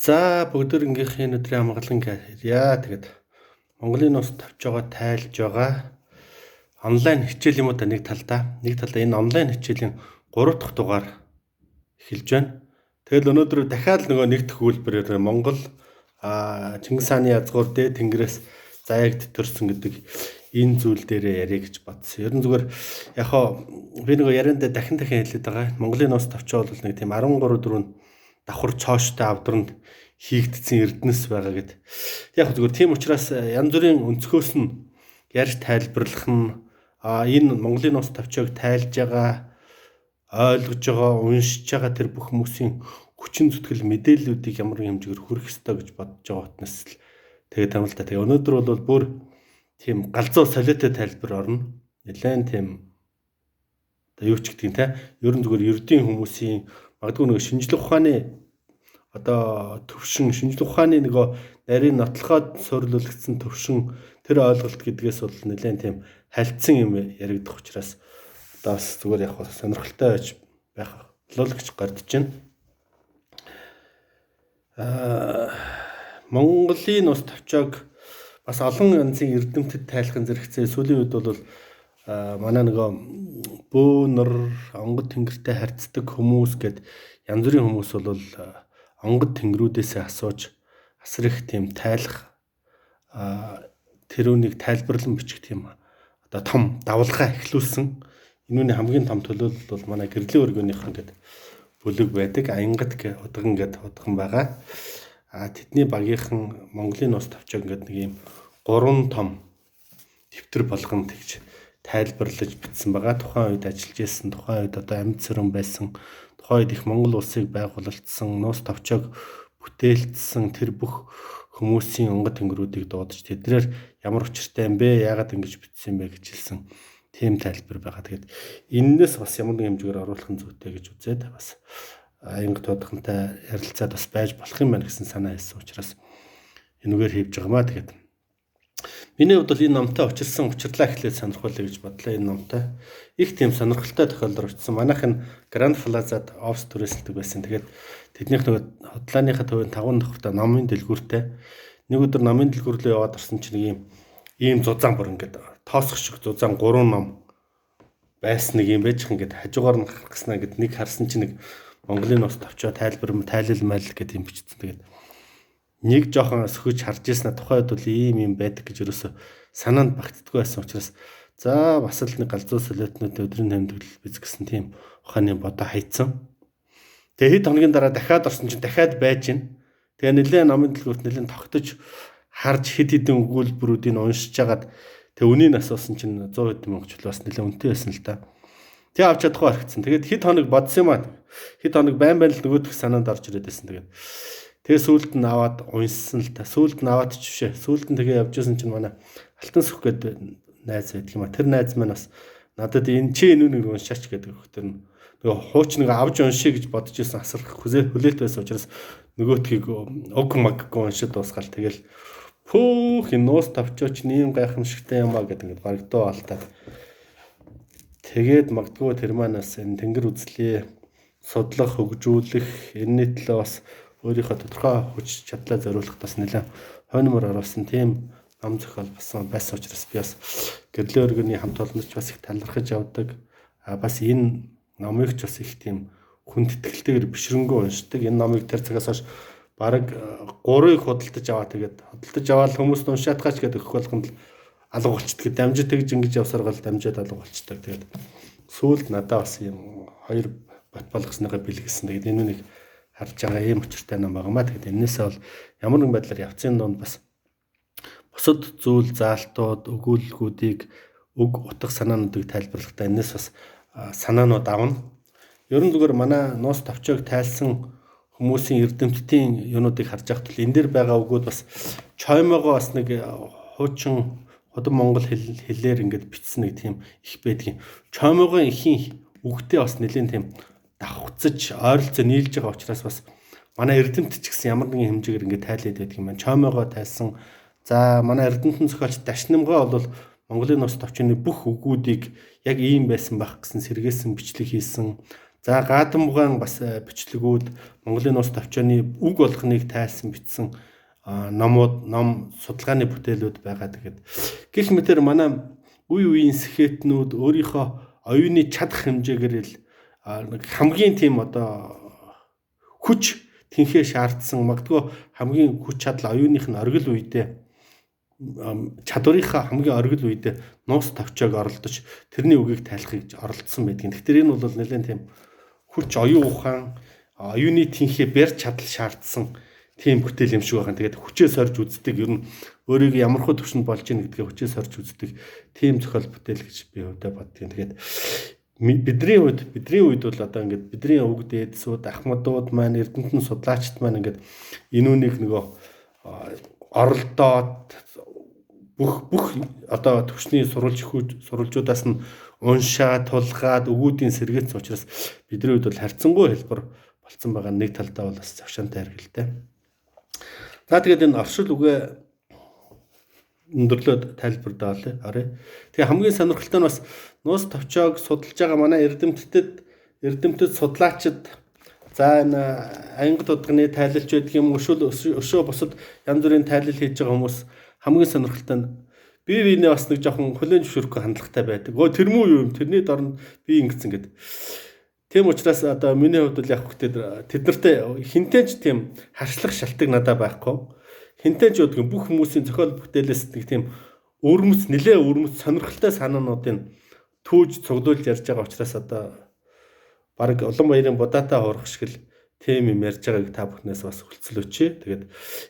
За бүгдөрөнгийнхээ өдрийн амгалан яа тэгээд Монголын нус тавьж байгаа тайлж байгаа онлайн хичээл юм уу та нэг талдаа энэ онлайн хичээлийн 3 дахь дугаар эхэлж байна. Тэгэл өнөөдөр дахиад нөгөө нэг дэх үйлбэрээр Монгол Чингис хааны язгуур дээд тэнгэрээс заяагд төрсөн гэдэг энэ зүйл дээр яриа гэж бодсон. Ер нь зүгээр яг хоо би нөгөө яриандаа дахин хэлээд байгаа. Монголын нус тавьчаа бол нэг тийм 13-4 давхар цооштой авдранд хийгдсэн эрдэнэс байгаа гэд. Яг зүгээр тийм учраас янз бүрийн өнцгөөс нь ярьж тайлбарлах нь энэ Монголын нус тавьчааг тайлж байгаа, ойлгож байгаа, уншиж байгаа тэр бүх хүмүүсийн хүчин зүтгэл мэдээллүүдийг ямар хэмжээгээр хүргэх ёстой гэж бодож байгаа утнаас л тэгээд юм л да. Тэгээ өнөөдөр бол бүр тийм галзуу солиотой тайлбар орно. Нэлээд тийм одоо юу ч гэдгийг те ер нь зүгээр ердийн хүмүүсийн магадгүй нэг шинжлэх ухааны одоо төвшин шинжлэх ухааны нөгөө нарийн нотлоход суйрлуулагдсан төвшин тэр ойлголт гэдгээс бол нэлээд тийм хальтсан юм яригдах учраас одоо бас зүгээр яг сонирхолтой байж байх болов гэж гардж байна. Монголын нус тавьчааг бас олон янзын эрдэмтэд тайлахын зэрэгцээ сүүлийн үед бол манай нөгөө бөөнөр онгод тэнгэртэй харьцдаг хүмүүс гээд янз бүрийн хүмүүс бол онгод тэнгэрүүдээс асууж асар их тийм тайлах тэрүүнийг тайлбарлан бичих тийм одоо том давалгаа эхлүүлсэн. Энүүний хамгийн том төлөөлөл бол манай гэрлийн өргөнийх ингээд бүлэг байдаг. Аянгат удган удган байгаа. Тэдний багийнхан Монголын нус тавьчааг ингээд нэг юм 3 том дэвтэр болгонд тэгж тайлбарлаж бичсэн байгаа. Тухайн үед ажиллаж ирсэн, тухайн үед одоо амьд сэрэн байсан, тухайн үед их Монгол улсыг байгуулалтсан, нус тавьчааг бүтээлцсэн тэр бүх хүмүүсийн онгод тэнгэрүүдийг дуудаж тэднэр ямар учиртай юм бэ? Яагаад ингэж бичсэн юм бэ гэж хэлсэн тийм тайлбар байгаа. Тэгээд энэнээс бас ямар нэг хэмжээгээр оруулах нь зүйтэй гэж үзээд бас аянга тодохонтой ярилцаад бас байж болох юм байна гэсэн санаа хэлсэн учраас энэгээр хийж байгаамаа. Тэгээд миний хувьд бол энэ номтой учирсан учирлаа эхлээд сонирхуулъя гэж бодлоо. Энэ номтой их тийм сонирхолтой тохиолдол очсон. Манайх нь Гранд Плазад офс түрээсэлдэг байсан. Тэгээд тэднийх нөгөө хотлооныхаа төвийн 5 давхртаа номын дэлгүүртэй нэг өдөр номын дэлгүүр рүү яваад орсон чинь ийм зузаан бүр ингээд тоосох шиг зузаан 3 ном байсан нэг юм байж их ингээд хажуугаар нь гаргаснаа гэд нэг харсан чинь нэг Монголын нус тавьчаа тайлбар тайлал гэдэг юм бичсэн. Тэгээд нэг жоохон сөхөж харж ирсэн тухайд бол ийм байдаг гэж ерөөсө санаанд багтдаггүй байсан учраас за бас л нэг галзуу солиотнууд өдрийн тэмдэглэл биз гэсэн тийм ухааны бодоо хайцсан. Тэгээ хэд хоногийн дараа дахиад орсон чинь дахиад байж гин. Тэгээ нэлээд номын дэлгүүрт нэлээд тогтож харж хэд хэдэн өгүүлбэрүүдийг уншиж хагаад тэгээ үнийг асуусан чинь 100 хэдэн мянга ч бас нэлээд үнэтэй байсан л да. Тэгээ авч чадахгүй харагдсан. Тэгээд хэд хоног бодсон юм аа. Хэд хоног байн л нөгөөх санаанд орж ирээд байсан. Тэгээ сүүлд нь аваад унссан л та. Сүүлд нь аваад ч бишээ. Сүүлд нь тэгээ явж исэн чинь манай Алтан сүх гэдэг найз байдаг юм а. Тэр найз маань бас надад энэ чи энэ нэг уншаач гэдэг өгөхтөр нөгөө хууч нэг авч уншия гэж бодож исэн асар хүлээлт байсан учраас нөгөөтгийг уг маггүй уншид дуусгаал тэгэл пүүх энэ нуус тавьчаач нэм гайхамшигтай юм а гэдэг ингээд барагдуу алтаад тэгээд магадгүй тэр манаас энэ тэнгэр үзлээ судлах хөгжүүлэх энэний төлөө бас өөрийнхөө тодорхой хүч чадлаа зориулах бас нэлээд хойномор оруулсан тийм ном зохиол байсан учраас би бас гэрлийн өргөний хамт олонч бас их талархаж явдаг. Бас энэ номыг ч бас их тийм хүнд итгэлтэйгээр бишрэнгөө уншдаг. Энэ номыг тэр цагаас хойш бараг 3-ыг худалдаж аваа. Тэгээд худалдаж аваад хүмүүст уншаадгаач гэдэг өгөх болгонд алга болчдөг. Дамжид тэгж ингэж явсаар гал дамжид алга болчдөг. Тэгээд сүүлд надад бас юм 2 бат болгосныхаа бэлгэсэн. Тэгээд энэ нэг харж байгаа ийм учиртай ном байгаамаа. Тэгээд энээсээ бол ямар нэгэн байдлаар явцын донд бас бусад зүйл заалтууд, өгүүлэлгүүдийг үг утга санаануудыг тайлбарлахдаа энэс бас санаанууд авна. Ер нь зүгээр манай нуус тавьчааг тайлсан хүмүүсийн эрдэмтдийн юунуудыг харж байхад л энэ дэр байгаа үгүүд бас чоймоогоо бас нэг хуучин худам монгол хэлээр ингээд бичсэн нэг тийм их байдгийн. Чоймоогоо ихийн үгтэй бас нэлээд тийм давхцаж ойролцоо нийлж байгаа учраас бас манай эрдэмтэд ч гэсэн ямар нэгэн хэмжээгээр ингээд тайлаад байдаг юм байна. Чоймоогоо тайлсан. За манай эрдэмтэн зохиолч Дашнамгаа бол Монголын нус тавьчааны бүх үгүүдийг яг ийм байсан байх гэсэн сэргээсэн бичлэг хийсэн. За Гадан бугаан бас бичлэгүүд Монголын нууц товчооны үг болгоныг тайлсан бичсэн ном судалгааны бүтээлүүд байгаа. Тэгээд гэх мэтэр манай үе үеийн сэхэтнүүд өөрийнхөө оюуны чадах хэмжээгээр л хамгийн тийм одоо хүч тэнхээ шаардсан, магадгүй хамгийн хүч чадал оюуных нь оргил үедээ чадварынхаа хамгийн оргил үедээ нууц товчоог оролдож тэрний үгийг тайлахыг оролдсон байдгийг. Тэгэхээр энэ бол нэлээд тийм хүч, оюун ухаан, оюуны тэнхээ барь чадал шаардсан тийм бүтээл юм шиг байна. Тэгээд хүчээ сорж үздэг, ер нь өөрийгөө ямар хөө төвшөнд болж ийн гэдгээ хүчээ сорж үздэг тийм зохиол бүтээл гэж би өвдөө боддгийн. Тэгээд бидний үед бол одоо ингээд бидний өвөг дээдсүүд, ахмадууд маань, эрдэмтэн судлаачид маань ингээд энүүнийг нөгөө оролдоод бүх одоо төвчний сурвалжуудаас нь уншаад, тулгаад, өгүүдийн сэргээсэн учраас бидний үед бол харьцангуй хэлбэр болцсон байгаа. Нэг талдаа бол бас завшаантай хэргэлтэй. За тэгээд энэ оршил үгээ өндөрлөөд тайлбардаалаа. Тэгээ хамгийн сонирхолтой нь бас нууц товчоог судалж байгаа манай эрдэмтэд судлаачид, за энэ ангид удганы тайлалч байдаг юм, өшөө бусад янз бүрийн тайлал хийж байгаа хүмүүс хамгийн сонирхолтой нь бие биенээ бас нэг жоохон хүлээн зөвшөөрөхгүй хандлагатай байдаг. Тэр мүү юу юм? Тэрний дорн би ингэсэн гэдэг. Тийм учраас одоо миний хувьд бол яг тэд нартай хинтээч тийм харшлах шалтгаан надад байхгүй. Хинтээч үүдг бүх хүмүүсийн зохиол бүтээлээс нэг тийм нэлээ өрмөц сонирхолтой санаануудыг түүж цуглуулж ярьж байгаа учраас одоо баг улан баярын будаатай хуурах шиг л тийм юм ярьж байгааг та бүхнээс бас хүлцэлөөч. Тэгээд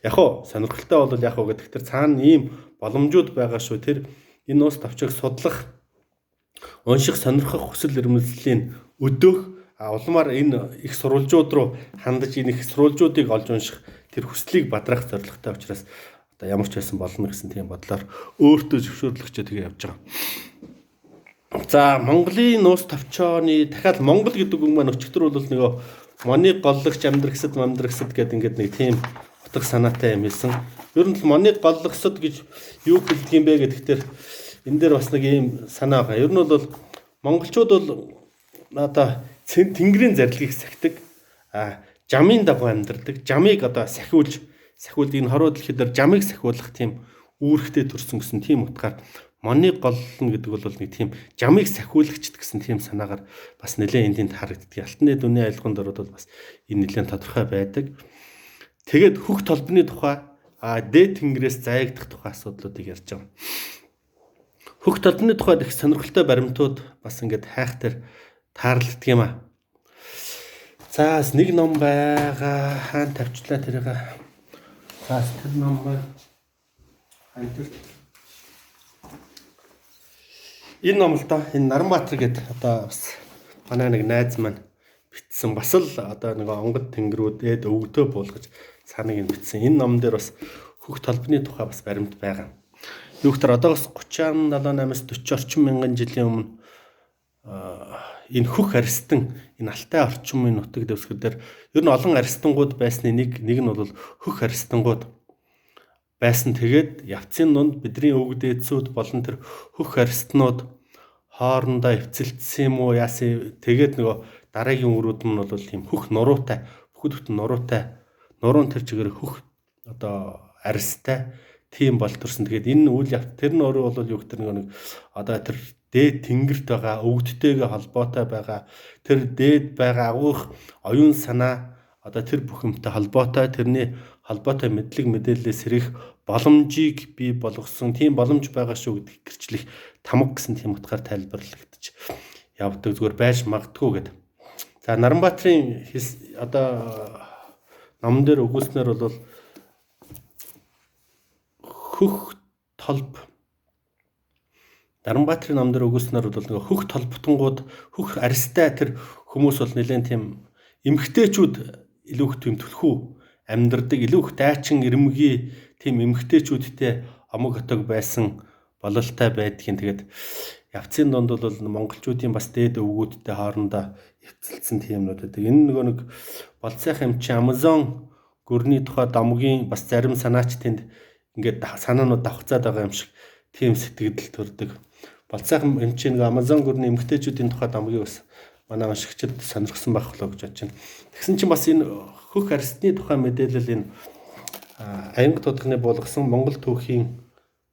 яг хоо сонирхолтой бол яг хоо гэдэг тэр цаана ийм боломжууд байгаа шүү. Тэр энэ нууц товчоог судлах, унших, сонирхох хүсэл эрмэлзлийн өдөөх улмаар энэ их сурвалжууд руу хандаж энэ их сурвалжуудыг олж унших тэр хүслийг бадраах зорилготой учраас одоо ямар ч байсан болно гэсэн тийм бодлоор өөртөө зөвшөөрлөгчөө тэгээ явж байгаа. За Монголын нууц товчооны дахиад Монгол гэдэг үг маань өчигдөр бол нөгөө Моны голлогч амьдрагсад гэдэг ингээд нэг тийм утга санаатай юм хэлсэн. Ер нь л Моны голлогсод гэж юу хэлдэг юм бэ гэдэгтэр энэ дээр бас нэг ийм санаа байгаа. Ер нь бол монголчууд бол одоо тэнгэрийн зарлигийг сахидаг, жамын дагуу амьдардаг, жамыг одоо сахиулж энэ хорвоо дэлхийд дээр жамыг сахиулах тийм үүрэгтэй төрсөн гэсэн тийм утгаар Моны голлон гэдэг бол нэг тийм жамыг сахиулагчд гэсэн тийм санаагаар бас нэлээд эндийнд харагддаг. Алтан дүүний айлгын дород бол бас энэ нэлээд тодорхой байдаг. Тэгээд хөх толбны тухай, дээд тэнгэрээс заягдах тухай асуудлуудыг ярьж байгаа. Хөх толбны тухайд их сонирхолтой баримтууд бас ингээд хайхтар таарлагддаг юм аа. За нэг ном байгаа. Хаан тавьчлаа тэрийг. За тэр ном бай. Энэ ном л да. Энэ Наранбаатар гэдэг одоо бас манай нэг найз маань бичсэн. Бас л одоо нэг онгод тэнгэрүүдэд өвгдөө буулгаж цааныг нь бичсэн. Энэ ном дээр бас хөх толбны тухай бас баримт байгаа. Юугтэр одоогоос 38-аас 40 орчим мянган жилийн өмнө энэ хөх аристан, энэ алтай орчмын нутаг дэвсгэр дээр ер нь олон аристангууд байсны нэг нь бол хөх аристангууд байсан. Тэгээд явцын дунд бидний өвөг дээдсүүд болон тэр хөх аристанууд хоорондоо эвцэлдсэн юм уу яасан. Тэгээд нөгөө дараагийн өрүүд нь бол тийм хөх нуруутай, бүхэл бүтэн нуруун тэр чигээр хөх одоо аристтай тийм бол төрсөн. Тэгээд энэ үйл явц тэр нь өөрөө бол юу гэдэг нэг одоо тэр дээд тэнгэрт байгаа өвгдтэйгээ холбоотой байгаа тэр дээд байгаа агуух оюун санаа одоо тэр бүх юмтай холбоотой тэрний холбоотой мэдлэг мэдээлэлээс сэрэх боломжийг бий болгосон тийм боломж байгаа шүү гэдэг гэрчлэх тамга гэсэн тийм утгаар тайлбарлагдаж явдаг зүгээр байж магадгүй гэдэг. За Наранбаатарын одоо ном дээр өгүүлснээр бол хөх толб Наранбаатарын ном дээр өгүүлснээр бол нэг хөх толботонгууд хөх аристай тэр хүмүүс бол нэлээд тийм эмгтээчүүд илүү их тийм түлхүү амьдардаг, илүү их дайчин ирмэгийн тийм эмгтээчүүдтэй омог отог байсан бололтой байдгийн. Тэгээд явцын донд бол монголчуудын бас дээд өвгүүдтэй хоорондоо эвцэлсэн тийм юмнууд байдаг. Энэ нөгөө нэг болцсойн эмчи Амазон гүрний тухай домгийн бас зарим санаач тэнд ингээд санаанууд давхцаад байгаа юм шиг тийм сэтгэл төрдөг. Болцсойн эмчи нэг Амазон гүрний эмгтээчүүдийн тухай домгийг бас манай уншигчид сонирхсан байх болоо гэж бодож байна. Тэгсэн чинь бас энэ хөх арстны тухай мэдээлэл энэ аянга тодгны болгосон Монгол түүхийн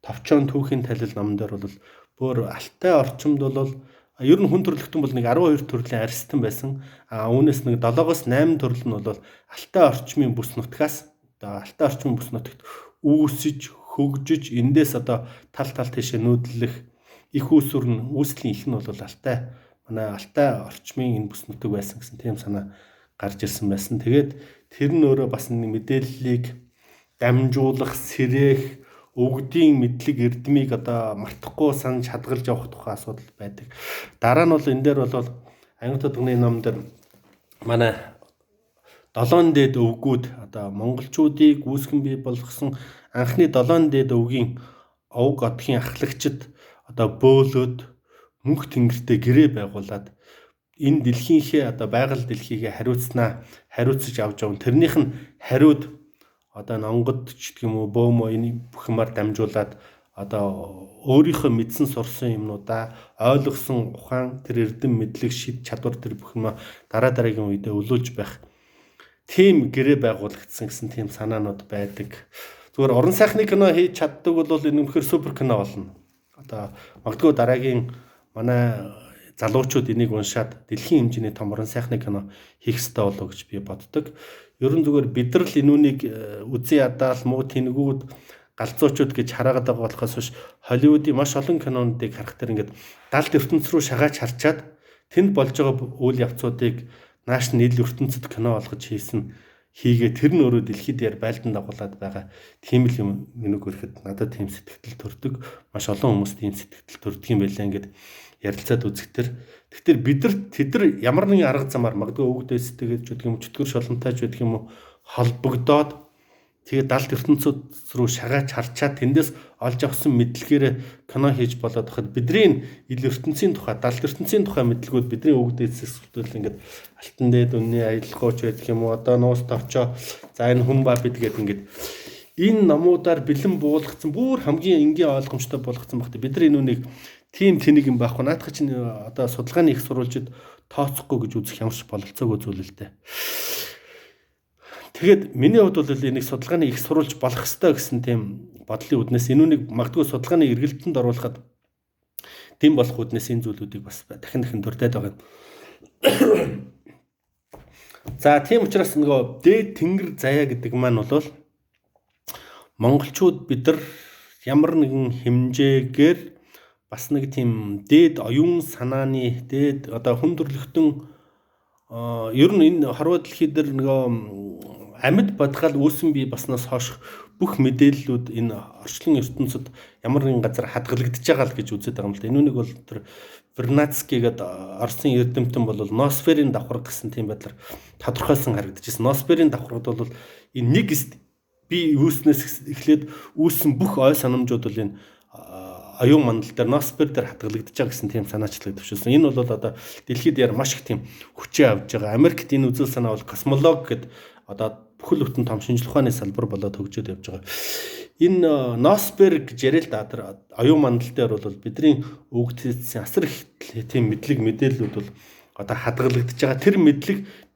товчоон түүхийн талил номдор бол бүр алтай орчимд бол ер нь хүн төрөлхтөн бол нэг 12 төрлийн арстан байсан. Үүнээс нэг 7-8 төрөл нь бол алтай орчмын бүс нутгаас алтай орчмын бүс нутагт үүсэж хөгжиж эндээс одоо тал тийшээ нүүдлэх их үүсвэр үүслийн их нь бол манай алтай орчмын энэ бүс нутаг байсан гэсэн тийм санаа гарч ирсэн байсан. Тэгээд тэр нь өөрөө бас нэг мэдээллийг дамжуулах, сэрэх, өвгдийн мэдлэг эрдмийг одоо мартахгүй санаж хадгалж явах тухай асуудал байдаг. Дараа нь бол энэ дээр бол аянга тодгны ном дээр манай 7 дээд өвгүүд одоо монголчуудыг үүсгэн бий болгосон анхны 7 дээд өвгийн овг одгийн ахлагчид одоо бөөлөд мөнх тэнгэртэй гэрээ байгуулад энэ дэлхийнхээ одоо байгаль дэлхийгээ хариуцж авч явна. Тэрнийх нь хариуд одоо нонгод ч гэх юм уу бөөмө энэ бүх юмар дамжуулаад одоо өөрийнхөө мэдсэн сурсан юмнуудаа ойлгосон ухаан тэр эрдэм мэдлэг шид чадвар тэр бүх юм дараагийн үедээ өвлүүлж байх тийм гэрээ байгуулагдсан гэсэн тийм санаанууд байдаг. Зүгээр орон сайхны кино хийж чаддаг бол энэ үнэхээр супер кино болно. Одоо магадгүй дараагийн манай залуучууд энийг уншаад дэлхийн хэмжээний том орон сайхны кино хийх ёстой болов гэж би боддог. Ерөн зүгээр бид нар л энүүнийг үзэн ядаал муу тэнгүүд галзуучууд гэж хараагаад байгаа болохоос биш Холливуудын маш олон кинонуудыг харах тэр ингээд далд ертөнц рүү шагааж харчаад тэнд болж байгаа үйл явцуудыг нааш нийл ертөнцид кино болгож хийгээ тэр нь өөрөө дэлхийд яар байлдан дагуулад байгаа тийм л юм нэг өрхөд надад тийм сэтгэл төрдөг маш олон хүмүүс тийм сэтгэл төрдөг юм байлаа ингээд ярилцаад үзэхтэр тэгэхээр бид нар ямар нэгэн арга замаар магадгүй өвгдөөс тэгээд ч гэдэг юм чөтгөр шолонтойч гэдэг юм уу холбогдоод тэгээд далд ертөнцөд рүү шагааж харчаад тэндээс олж авсан мэдлэгээр кино хийж болоод хахад бидний ил ертөнцийн тухай далд ертөнцийн тухай мэдлгүүд бидний өвгдөөс эсвэл ингээд алтан дээд үнний аялалгууч байдаг юм уу одоо нуус товчоо за энэ хүн ба бид гэдэг ингээд энэ номуудаар бэлэн буулгацсан бүр хамгийн энгийн ойлгомжтой болгоцсон багт бид нар энэ үнийг тийм тэнийг юм байхгүй наадах чинь одоо судалгааны их сурвалжид тооцохгүй гэж үзэх ямарч бололцоогүй зүйл л дээ. Тэгээд миний хувьд бол энийг судалгааны их сурвалж болох ёстой гэсэн тийм бодлын үднээс энэ үнийг магадгүй судалгааны эргэлтэнд оруулахад тийм болох үднээс энэ зүйлүүдийг бас дахин дурдаад байгаа юм. За тийм учраас нөгөө дээд тэнгэр заяа гэдэг маань бол монголчууд бид нар ямар нэгэн хэмжээгээр бас нэг тийм дээд оюун санааны дээд одоо хүн төрлөختөн ер нь энэ хорвоо дэлхий дээр нөгөө амьд бодгал үүсэн бий баснаас хойш бүх мэдээллүүд энэ орчлон ертөнцид ямар нэгэн газар хадгалагдаж байгаа л гэж үзээд байгаа юм л да. Энэ үнийг бол тэр Вернадский гэдэг Оросын эрдэмтэн бол ноосферийн давхарга гэсэн тийм байдлаар тодорхойлсон харагдчихсан. Ноосферийн давхаргад бол энэ нэг бие үүснээс эхлээд үүссэн бүх ой санамжууд бол энэ оюун мандал дээр ноосфер дээр хадгалагдаж байгаа гэсэн тийм санаачлалыг төвшүүлсэн. Энэ бол одоо дэлхийд яар маш их тийм хүчээ авж байгаа. Америкт энэ үзэл санаа бол космолог гэдэг одоо бүхэл бүтэн том шинжлэх ухааны салбар болоод хөгжөөд явж байгаа. Энэ ноосфер гэж яриа л да тэр оюун мандал дээр бол бидний өгдсөн асар их тийм мэдлэг мэдээллүүд бол одоо хадгалагдаж байгаа. Тэр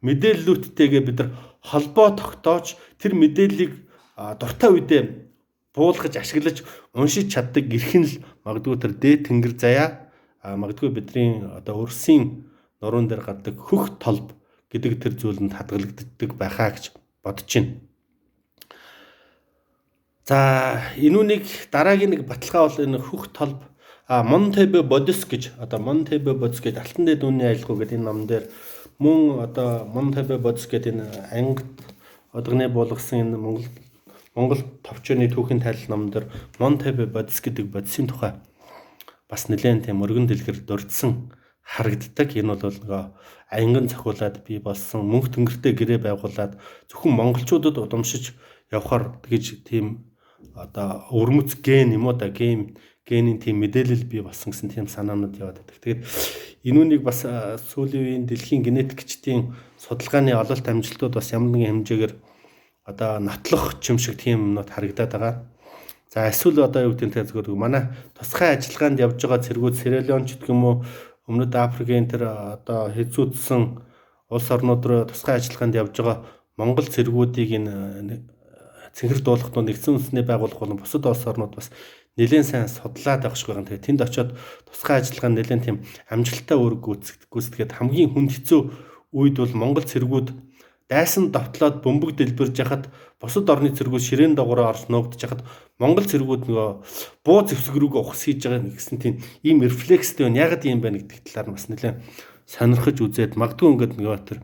мэдээллүүдтэйгээ бид нар холбоо тогтоож тэр мэдээллийг дуртай үедээ буулгаж ашиглаж уншиж чаддаг эрхэн л магадгүй тэр дээд тэнгэр заяа магадгүй бидний одоо өрсийн нуруунд дээр гадаг хөх толб гэдэг тэр зүйлэнд хадгалагддаг байхаа гэж бодож байна. За энэ үнийг дараагийн нэг баталгаа бол энэ хөх толб Монтебе бодис гэж одоо Монтебе бодис гэдэг алтан дээд үнний аялалгуу гэдэг энэ ном дээр мөн одоо Монтебе бодис гэдэг энэ аянга одгоны болгосон энэ Монгол товчооны түүхийн тайлал номдор Монтебе бодис гэдэг бодисын тухай бас нэлээд тийм өргөн дэлгэр дурдсан харагддаг. Энэ бол нөгөө аянган цохиулаад бий болсон мөнх тэнгэртэй гэрээ байгуулад зөвхөн монголчуудад удамшиж явхаар гэж тийм одоо өвөрмөц ген юм уу да генийн тийм мэдээлэл бий болсон гэсэн тийм санаанууд яваад байдаг. Тэгээд энэ үнийг бас сүүлийн үеийн дэлхийн генетикчдийн судалгааны ололт амжилтууд бас ямар нэгэн хэмжээгээр одоо нотлох юм шиг тийм юмнууд харагдаад байгаа. За эсвэл одоо юу гэдэг нь зүгээр манай тусгай ажиллагаанд явж байгаа цэргүүд Сералеон ч гэх юм уу Өмнөд Африкийн тэр одоо хэзүүдсэн улс орнууд руу тусгай ажиллагаанд явж байгаа Монгол цэргүүдийг энэ цэнхэр дуулахтууд нэгдсэн үндэсний байгууллага болон бусад улс орнууд бас нэлээд сайн судлаад байгаа шиг байгаа. Тэгээд тэнд очиод тусгай ажиллагаанд нэлээд тийм амжилттай үүрэг гүйцэтгээд хамгийн хүнд хэцүү үед бол Монгол цэргүүд дайсан довтлоод бөмбөг дэлбэрж яхад бусад орны цэргүүд ширээн дагуураа орж нуугдж яхад Монгол цэргүүд нөгөө буу зэвсэг рүүгээ ухс хийж байгаа гэсэн тийм ийм рефлекстэй байна. Яг ийм байна гэдэг талаар нь бас нэлээд сонирхож үзээд магадгүй ингээд нөгөө тэр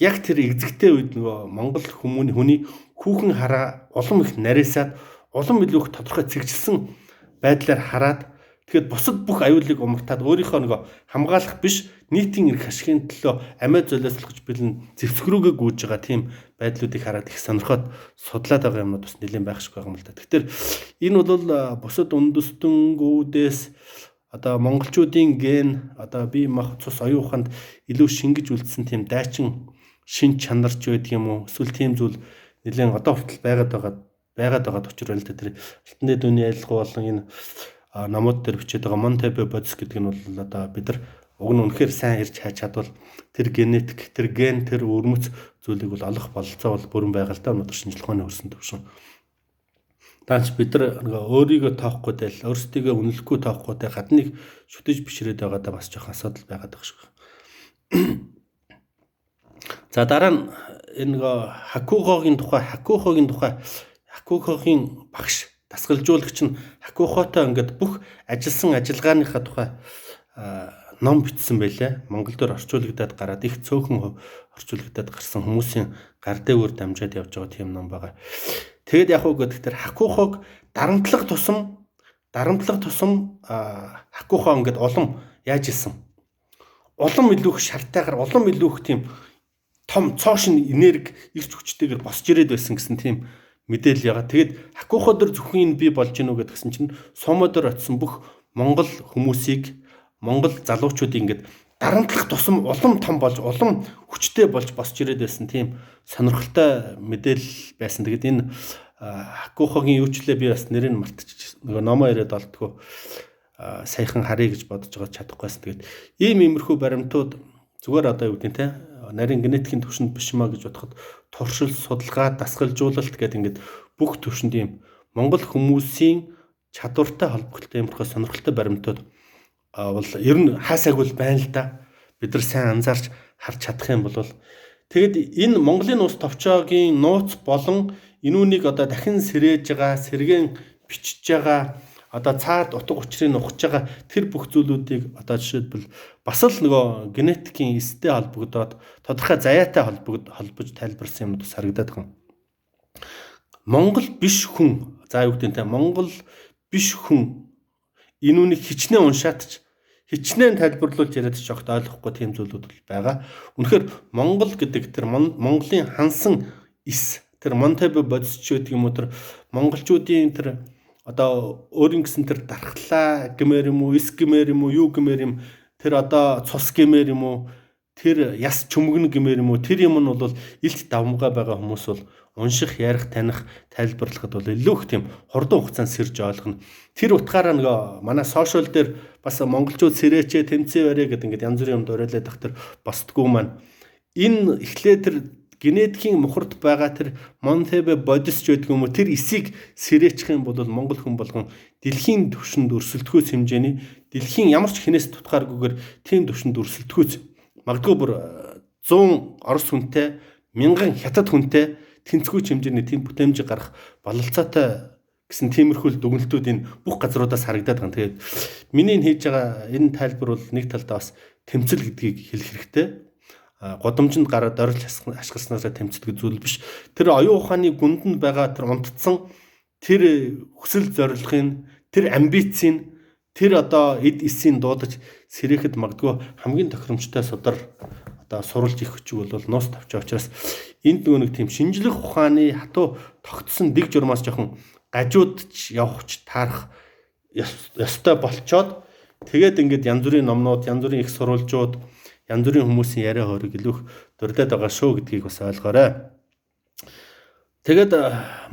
яг тэр экзэгтэй үед нөгөө Монгол хүний хүүхэн хараа улам их нарийсаад улам илүү их тодорхой цэгжилсэн байдлаар хараад тэгэхэд бусад бүх аюулыг умартаад өөрийнхөө нөгөө хамгаалах биш нийтийн эрх ашигын төлөө амиа золиослох бэлэн зэвсгрүүгээ гүйж байгаа тийм байдлуудыг хараад их сонирхоод судлаад байгаа юмнууд бас нэлээд байх шиг байгаа юм л да. Тэгэхээр энэ бол бусад үндэстнгүүдээс одоо монголчуудын ген одоо бие мах цус оюун ухаанд илүү шингэж үлдсэн тийм дайчин шин чанарч байдаг юм уу? Эсвэл тийм зүйл нэлээд одоо хүртэл байгаад байгаа учир байна л да. Тэр алтан дээдүний айлгуу болон энэ намууд дээр бичээд байгаа Монтебе бодис гэдэг нь бол одоо бид нар уг нь үнэхээр сайн ирж хайж чадвал тэр генетик, тэр ген, тэр өрмөц зүйлийг бол олох бололцоо бол бүрэн байгаа л да. Өнөөдөр шинжлэх ухааны хөрсөн төвшин. Даанч бид нар өөрийгөө тоохгүй дээл, өөрсдийгөө үнэлэхгүй тоохгүй дээл гадныг шүтэж бишрээд байгаадаа бас жоохон асуудал байгаад байгаа шиг. За дараа нь энэ Хакухогийн багш дасгалжуулагч нь Хакухотой ингээд бүх ажилласан ажиллагааныхаа тухай ном бичсэн байлаа. Монгол дээр орчуулагдаад гараад их цөөхөн орчуулагдаад гарсан хүмүүсийн гар дээгүүр дамжаад явж байгаа тийм ном байгаа. Тэгэд яг уу гэдэгтэр Хакухог дарамтлах тусам Хакухо ингээд улам яаж исэн. Улам илүү их шартайгаар улам илүү их тийм том цоошин энерги ирч хүчтэйгээр босч ирээд байсан гэсэн тийм мэдээлэл яга. Тэгэд Хакухо дээр зөвхөн би болж гинүү гэдгсэн чинь Сумо дээр очисон бүх Монгол хүмүүсийг Монгол залуучуудыг ингээд дарамтлах тусам улам том болж улам хүчтэй болж босч ирээд байсан тийм сонирхолтой мэдээлэл байсан. Тэгэд энэ Хакухогийн юучлээ би бас нэрийг мартчихсан. Нөгөө номоо ирээд олдгоо саяхан харъя гэж бодож байгаа чадахгүйсэн. Тэгэд иймэрхүү баримтууд зүгээр одоо юу гэдэг те нарийн генетикийн төвшөнд биш маа гэж бодоход туршил, судалгаа, дасгалжуулалт гэдэг ингээд бүх төвшөнд ийм Монгол хүмүүсийн чадвартай холбогдолтой юмрхоо сонирхолтой баримтууд бол ер нь хаасаагүй байна л да. Бид нар сайн анзаарч харж чадах юм бол тэгэд энэ Монголын улс товчоогийн нууц болон энүүнийг одоо дахин сэрээж байгаа, сэргэн бичиж байгаа одоо цаад утга учирыг ухаж байгаа тэр бүх зүйлүүдийг одоо жишээлбэл бас л нөгөө генетикийн эстэй холбогдоод тодорхой заяатай холбож тайлбарсан юмуд харагдаад байгаа. Монгол биш хүн за юу гэдэг нь Монгол биш хүн энүүнийг хичнээн уншаадч хичнээн тайлбарлуулж яриад ч огт ойлгохгүй тийм зүйлүүд байгаа. Үнэхээр Монгол гэдэг тэр Монголын хансан эс тэр Монтебе бодис ч гэдэг юм уу тэр монголчуудын тэр одоо өөрийн гэсэн тэр дархлаа гэмээр юм уу, эс гэмээр юм уу, юу гэмээр юм тэр одоо цус гэмээр юм уу, тэр яс чөмгөн гэмээр юм уу, тэр юм нь бол илт давмгай байгаа хүмүүс бол унших, ярих, таних, тайлбарлахад бол илүү их тийм хурдан хугацаанд сэрж ойлгоно. Тэр утгаараа нөгөө манай сошиал дээр бас монголчууд сэрээчээ тэмцээ барья гэдэг ингээд янз бүрийн юм дуурайлаад тах тэр босдгоо маань энэ эхлээ тэр генетикийн мухарт байгаа тэр Монтебе бодис ч гэдэг юм уу тэр эсийг сэрээчих юм бол монгол хүн болгон дэлхийн түвшинд өрсөлдөхөөс хэмжээний дэлхийн ямар ч хинээс тутгааргүйгээр тийм түвшинд өрсөлдөхөөс магадгүй бүр 100 орос хүнтэй 1000 хятад хүнтэй тэнцвүүч хэмжээний тийм бүтээмжийг гарах бололцоотой гэсэн тиймэрхүү дүгнэлтүүд энэ бүх газруудаас харагдаад байгаа. Тэгээд миний хийж байгаа энэ тайлбар бол нэг талдаа бас тэмцэл гэдгийг хэлэх хэрэгтэй. Годомжинд гараад орилж ашигласнаас тэмцдэг зүйл биш. Тэр оюун ухааны гүнд нь байгаа тэр унтцсан тэр хүсэл зорилгын тэр амбицийн тэр одоо эд эсийн дуудаж сэрэхэд магадгүй хамгийн тохиромжтой судар одоо сурулж их хүчиг бол нуус тавчаа учраас энд нөгөө нэг тийм шинжлэх ухааны хатуу тогтсон дэг журмаас жоохон гажуудж явахч таарах ёстой болчоод тэгээд ингээд янз бүрийн номнууд, янз бүрийн их сурвалжууд, янз бүрийн хүмүүсийн яриа хоорыг илүү дурлаад байгаа шүү гэдгийг бас ойлгоорой. Тэгээд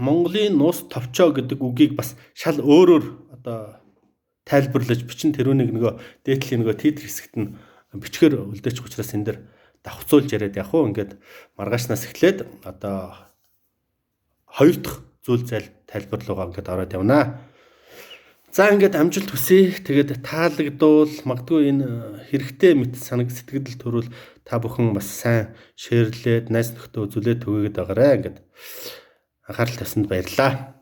Монголын нуус товчоо гэдэг үгийг бас шал өөрөөр одоо тайлбарлаж бичин тэрүүнийг нөгөө дээдлийн нөгөө титр хэсэгт нь бичгээр үлдээчих учраас энэ дэр давхцуулж яриад яг уу ингээд маргаашнаас эхлээд одоо хоёр дахь зүйл зайл тайлбарлуугаа ингээд ороод явнаа. За ингээд амжилт хүсье. Тэгээд таалагдвал магадгүй энэ хэрэгтэй мэт санаг сэтгэл төрүүл та бүхэн бас сайн шеэрлээд найз нөхдөд үзүүлээд түгээгээд байгаарэ. Ингээд анхаарал тавьсанд баярлалаа.